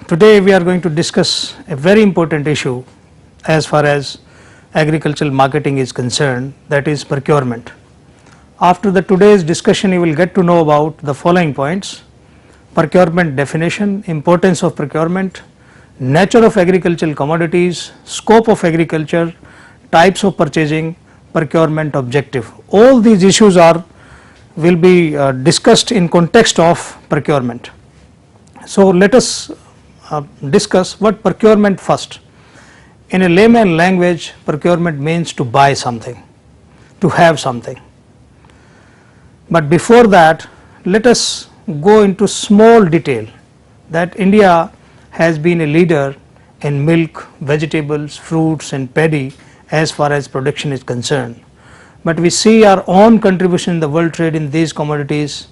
Today we are going to discuss a very important issue as far as agricultural marketing is concerned, that is procurement. After the today's discussion you will get to know about the following points: procurement definition, importance of procurement, nature of agricultural commodities, scope of agriculture, types of purchasing, procurement objective. All these issues will be discussed in context of procurement. So let us discuss what procurement first. In a layman language, procurement means to buy something, to have something. But before that, let us go into small detail that India has been a leader in milk, vegetables, fruits and paddy as far as production is concerned. But we see our own contribution in the world trade in these commodities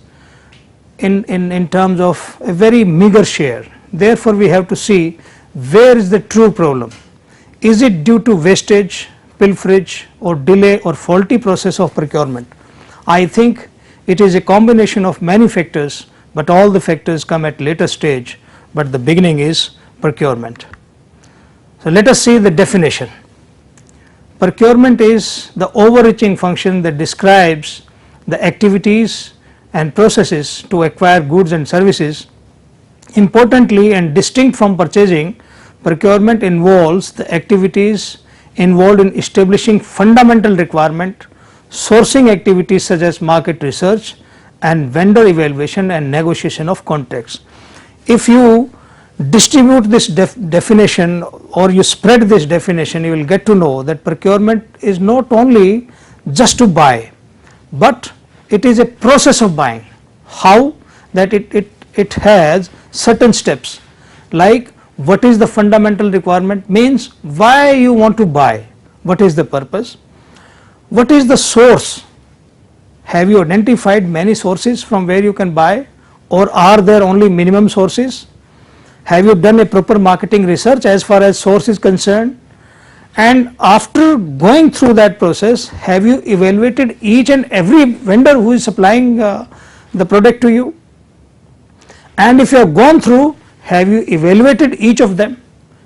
in terms of a very meager share. Therefore, we have to see where is the true problem. Is it due to wastage, pilferage or delay or faulty process of procurement? I think it is a combination of many factors, but all the factors come at later stage, but the beginning is procurement. So let us see the definition. Procurement is the overreaching function that describes the activities and processes to acquire goods and services. Importantly and distinct from purchasing, procurement involves the activities involved in establishing fundamental requirement, sourcing activities such as market research and vendor evaluation and negotiation of contracts. If you distribute this definition or you spread this definition, you will get to know that procurement is not only just to buy, but it is a process of buying. How? That it has certain steps, like what is the fundamental requirement, means why you want to buy, what is the purpose, what is the source, have you identified many sources from where you can buy, or are there only minimum sources, have you done a proper marketing research as far as source is concerned, and after going through that process have you evaluated each and every vendor who is supplying the product to you, and if you have gone through, have you evaluated each of them,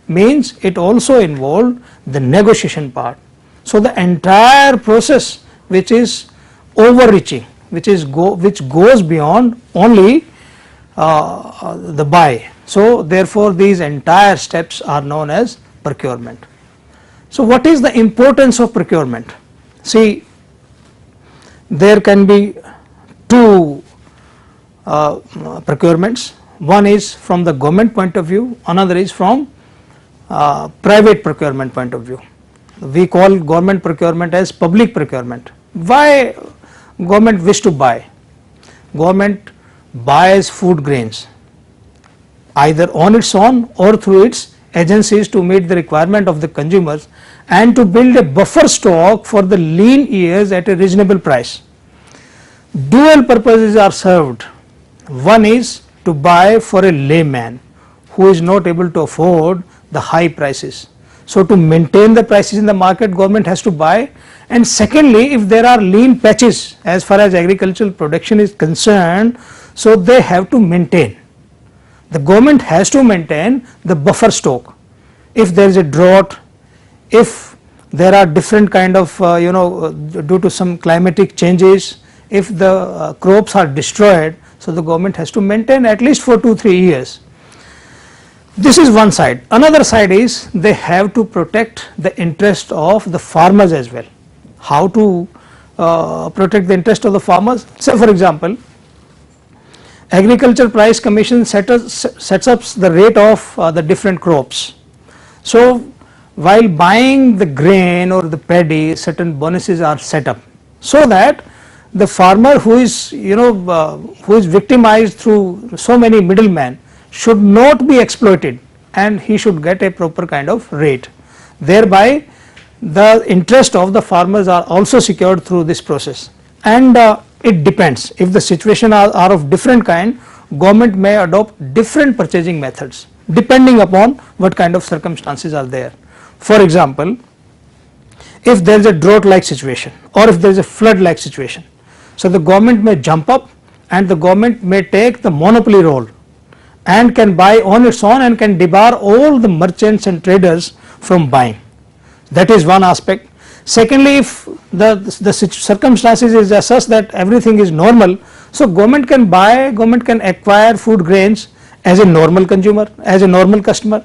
means it also involved the negotiation part. So the entire process which is overreaching, which goes beyond only the buy. So therefore these entire steps are known as procurement. So what is the importance of procurement? See, there can be two procurements. One is from the government point of view, another is from private procurement point of view. We call government procurement as public procurement. Why government wish to buy? Government buys food grains either on its own or through its agencies to meet the requirement of the consumers and to build a buffer stock for the lean years at a reasonable price. Dual purposes are served. One is to buy for a layman who is not able to afford the high prices. So to maintain the prices in the market, government has to buy, and secondly, if there are lean patches as far as agricultural production is concerned, so they have to maintain. The government has to maintain the buffer stock. If there is a drought, if there are different kind of due to some climatic changes, if the crops are destroyed, so the government has to maintain at least for 2-3 years. This is one side. Another side is they have to protect the interest of the farmers as well. How to protect the interest of the farmers? Say for example, Agriculture Price Commission sets up the rate of the different crops. So while buying the grain or the paddy, certain bonuses are set up so that the farmer who is victimized through so many middlemen should not be exploited, and he should get a proper kind of rate. Thereby the interest of the farmers are also secured through this process, and it depends. If the situation are of different kind, government may adopt different purchasing methods depending upon what kind of circumstances are there. For example, if there is a drought like situation or if there is a flood like situation, so the government may jump up and the government may take the monopoly role and can buy on its own and can debar all the merchants and traders from buying. That is one aspect. Secondly, if the circumstances is such that everything is normal, so government can buy, government can acquire food grains as a normal consumer, as a normal customer.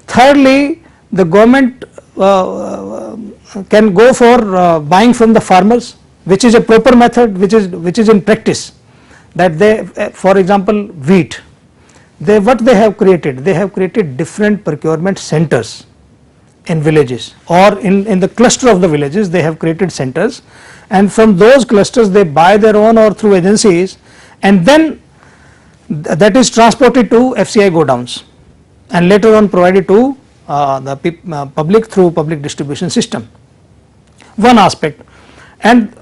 Thirdly, the government can go for buying from the farmers, which is a proper method, which is in practice, that they, for example, wheat, what they have created different procurement centers in villages, or in the cluster of the villages they have created centers, and from those clusters they buy their own or through agencies, and then that is transported to FCI godowns and later on provided to the public through public distribution system. One aspect. And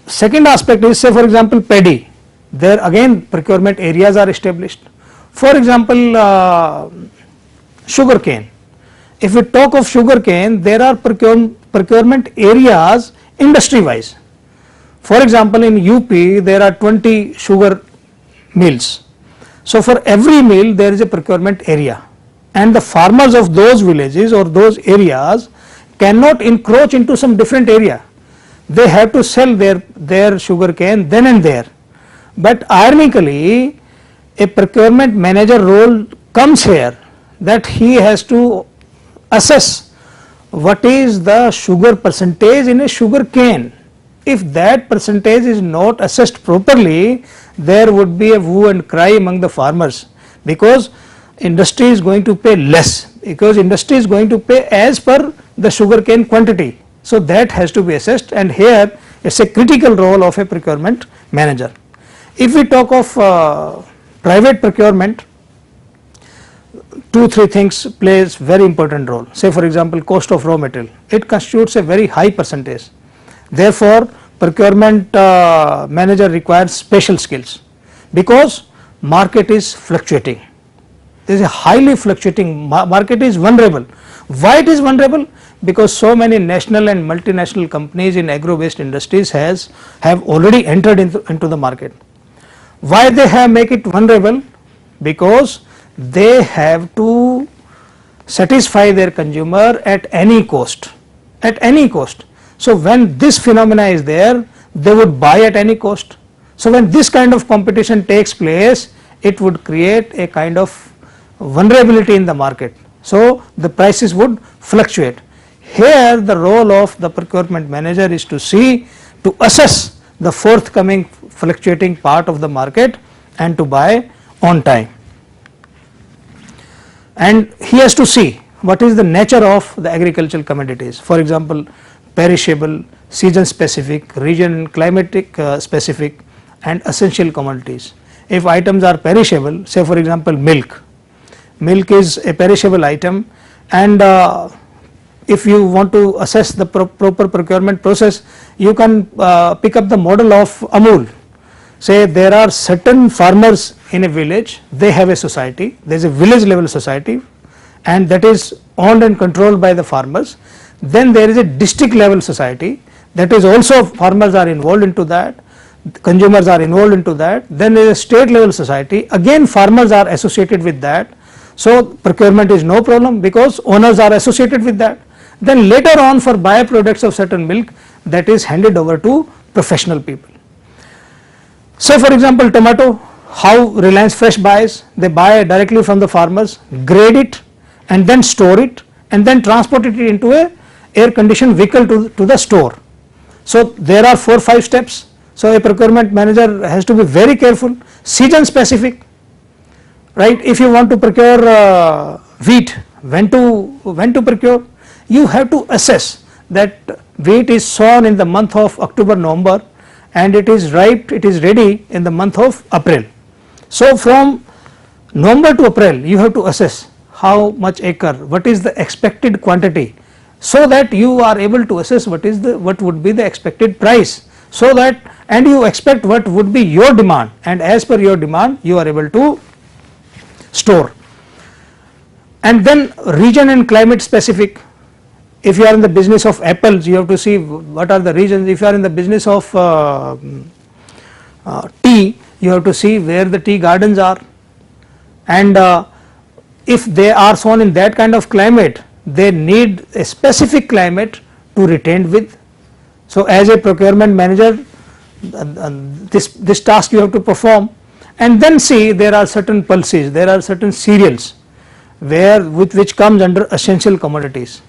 second aspect is, say for example, paddy, there again procurement areas are established. For example, sugar cane. If we talk of sugar cane, there are procurement areas industry wise. For example, in UP there are 20 sugar mills. So for every mill there is a procurement area, and the farmers of those villages or those areas cannot encroach into some different area. They have to sell their sugar cane then and there. But ironically, a procurement manager role comes here, that he has to assess what is the sugar percentage in a sugar cane. If that percentage is not assessed properly, there would be a hue and cry among the farmers, because industry is going to pay less, because industry is going to pay as per the sugar cane quantity. So that has to be assessed, and here it is a critical role of a procurement manager. If we talk of private procurement, 2-3 things plays very important role. Say for example, cost of raw material, it constitutes a very high percentage. Therefore, procurement manager requires special skills, because market is fluctuating. There is a highly fluctuating market, is vulnerable. Why it is vulnerable? Because so many national and multinational companies in agro based industries have already entered into the market. Why they have make it vulnerable? Because they have to satisfy their consumer at any cost, at any cost. So when this phenomena is there, they would buy at any cost. So when this kind of competition takes place, it would create a kind of vulnerability in the market. So the prices would fluctuate. Here the role of the procurement manager is to see, to assess the forthcoming fluctuating part of the market and to buy on time. And he has to see what is the nature of the agricultural commodities. For example, perishable, season specific, region and climatic specific, and essential commodities. If items are perishable, say for example milk, milk is a perishable item, and if you want to assess the proper procurement process, you can pick up the model of Amul. Say there are certain farmers in a village, they have a society, there is a village level society, and that is owned and controlled by the farmers. Then there is a district level society, that is also farmers are involved into that, consumers are involved into that. Then there is a state level society, again farmers are associated with that. So procurement is no problem, because owners are associated with that. Then later on, for byproducts of certain milk, that is handed over to professional people. Say for example tomato, how Reliance Fresh buys, they buy directly from the farmers, grade it and then store it and then transport it into a air conditioned vehicle to the store. So there are 4-5 steps. So a procurement manager has to be very careful. Season specific, right? If you want to procure wheat, when to procure, you have to assess that wheat is sown in the month of October, November, and it is ripe, it is ready in the month of April. So from November to April, you have to assess how much acre, what is the expected quantity, so that you are able to assess what would be the expected price, so that, and you expect what would be your demand, and as per your demand you are able to store. And then region and climate specific. If you are in the business of apples, you have to see what are the regions. If you are in the business of tea, you have to see where the tea gardens are. and if they are sown in that kind of climate, they need a specific climate to retain with. So, as a procurement manager, this task you have to perform, and then see there are certain pulses, there are certain cereals where which comes under essential commodities.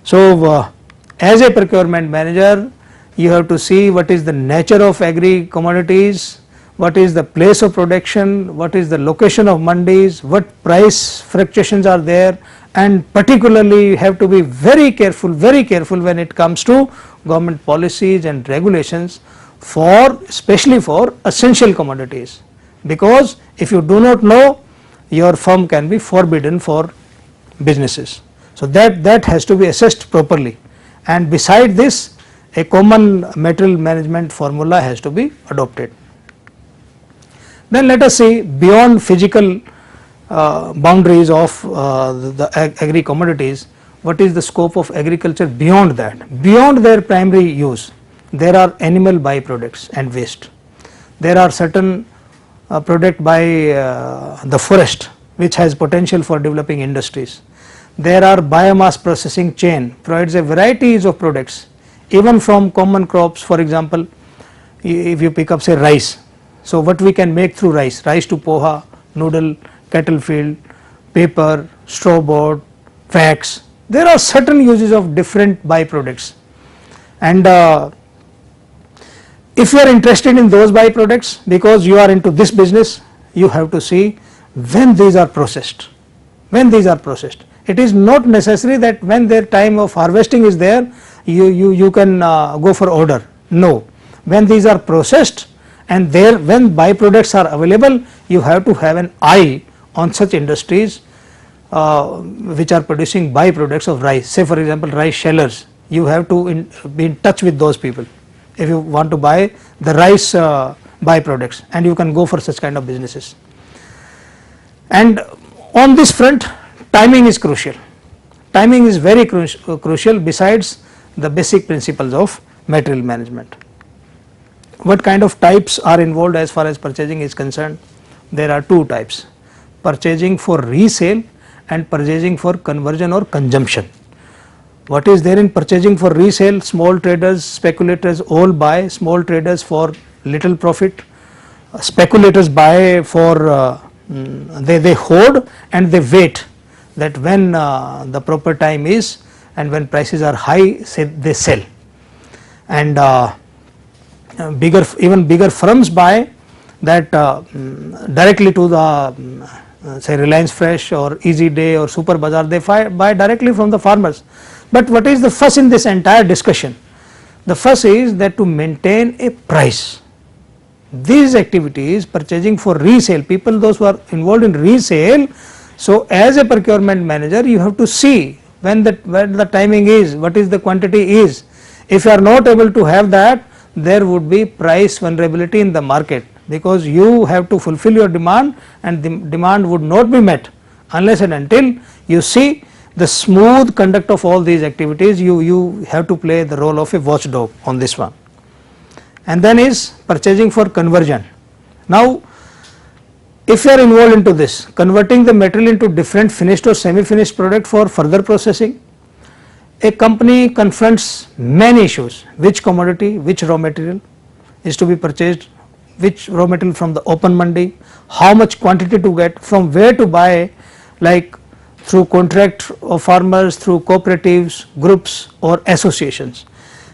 So, as a procurement manager, you have to see what is the nature of agri commodities, what is the place of production, what is the location of mandis, what price fluctuations are there, and particularly you have to be very careful when it comes to government policies and regulations for, especially for essential commodities, because if you do not know, your firm can be forbidden for businesses. So, that has to be assessed properly, and beside this a common material management formula has to be adopted. Then let us see beyond physical boundaries of the agri commodities, what is the scope of agriculture beyond that, beyond their primary use. There are animal byproducts and waste, there are certain product by the forest which has potential for developing industries. There are biomass processing chain provides a varieties of products even from common crops. For example, if you pick up say rice, so what we can make through rice to poha, noodle, cattle feed, paper, straw board, wax, there are certain uses of different byproducts, and if you are interested in those byproducts because you are into this business, you have to see when these are processed, It is not necessary that when their time of harvesting is there, you can go for order. No, when these are processed and when byproducts are available, you have to have an eye on such industries which are producing byproducts of rice. Say for example, rice shellers, you have to be in touch with those people if you want to buy the rice byproducts, and you can go for such kind of businesses. And on this front, timing is crucial. Timing is very crucial besides the basic principles of material management. What kind of types are involved as far as purchasing is concerned? There are two types: purchasing for resale and purchasing for conversion or consumption. What is there in purchasing for resale? Small traders, speculators all buy, small traders for little profit, speculators buy for they hoard and they wait that when the proper time is and when prices are high, say they sell, and even bigger firms buy that directly to the say Reliance Fresh or Easy Day or Super Bazaar, they buy directly from the farmers. But what is the fuss in this entire discussion? The fuss is that to maintain a price, these activities purchasing for resale, people those who are involved in resale. So, as a procurement manager, you have to see when the timing is, what is the quantity is. If you are not able to have that, there would be price vulnerability in the market, because you have to fulfill your demand and the demand would not be met unless and until you see the smooth conduct of all these activities. You have to play the role of a watchdog on this one. And then is purchasing for conversion. Now, if you are involved into this, converting the material into different finished or semi-finished product for further processing, a company confronts many issues: which commodity, which raw material is to be purchased, which raw material from the open mandi, how much quantity to get, from where to buy, like through contract of farmers, through cooperatives, groups or associations.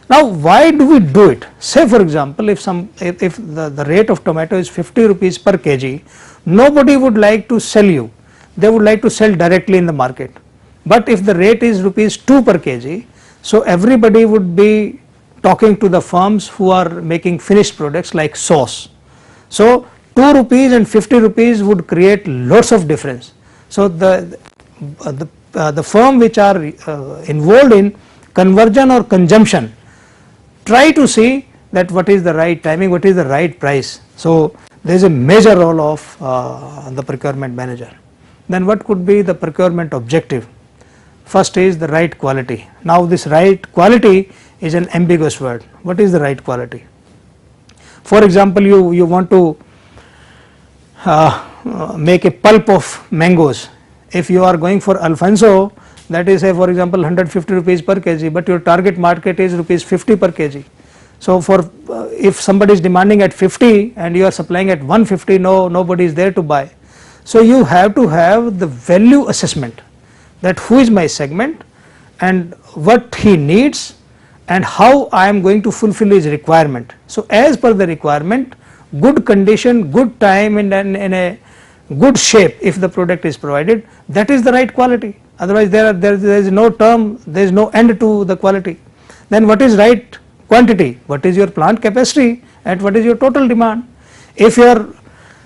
Now, why do we do it? Say for example, if the rate of tomato is 50 rupees per kg, nobody would like to sell you, they would like to sell directly in the market. But if the rate is rupees 2 per kg, so everybody would be talking to the firms who are making finished products like sauce. So, 2 rupees and 50 rupees would create lots of difference. So, the firm which are involved in conversion or consumption try to see that what is the right timing, what is the right price. So, there is a major role of the procurement manager. Then what could be the procurement objective? First is the right quality. Now, this right quality is an ambiguous word. What is the right quality? For example, you want to make a pulp of mangoes. If you are going for Alfonso, that is say for example 150 rupees per kg, but your target market is rupees 50 per kg. So for if somebody is demanding at 50 and you are supplying at 150, nobody is there to buy. So you have to have the value assessment, that who is my segment and what he needs and how I am going to fulfill his requirement. So as per the requirement, good condition, good time and in a good shape, if the product is provided, that is the right quality. Otherwise there is no term, there is no end to the quality. Then what is right quantity? What is your plant capacity and what is your total demand? If your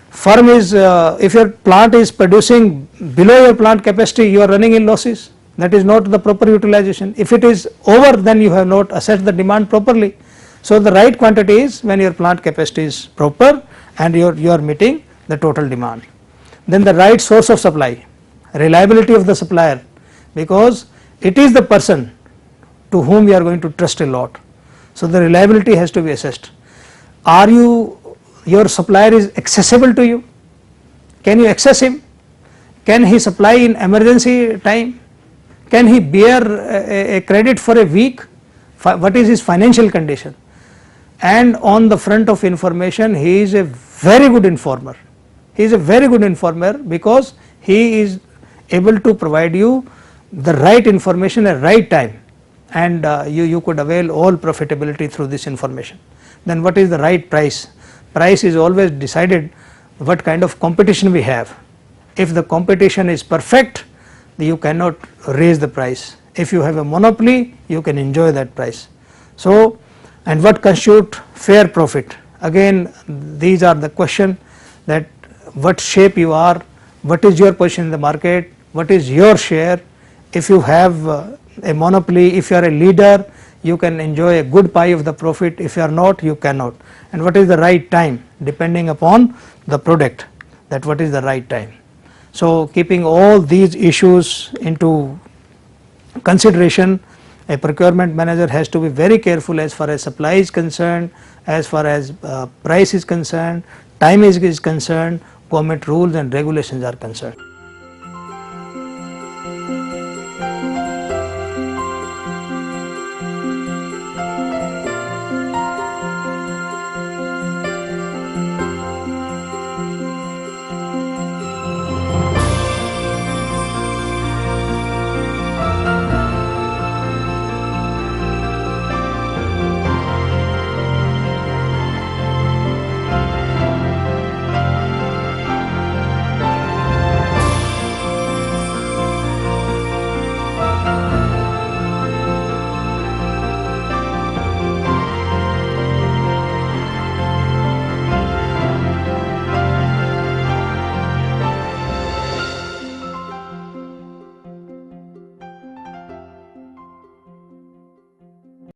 firm is, if your plant is producing below your plant capacity, you are running in losses. That is not the proper utilization. If it is over, then you have not assessed the demand properly. So the right quantity is when your plant capacity is proper and you are meeting the total demand. Then the right source of supply, reliability of the supplier, because it is the person to whom you are going to trust a lot. So the reliability has to be assessed. Are your supplier is accessible to you? Can you access him? Can he supply in emergency time? Can he bear a credit for a week? What is his financial condition? And on the front of information, he is a very good informer. He is a very good informer because he is able to provide you the right information at right time, and you could avail all profitability through this information. Then what is the right price? Price is always decided what kind of competition we have. If the competition is perfect, you cannot raise the price. If you have a monopoly, you can enjoy that price. So, and what constitute fair profit? Again, these are the question, that what shape you are, what is your position in the market, what is your share. If you have a monopoly, if you are a leader, you can enjoy a good pie of the profit. If you are not, you cannot. And what is the right time, depending upon the product, that what is the right time. So keeping all these issues into consideration, a procurement manager has to be very careful as far as supply is concerned, as far as price is concerned, time is concerned, government rules and regulations are concerned.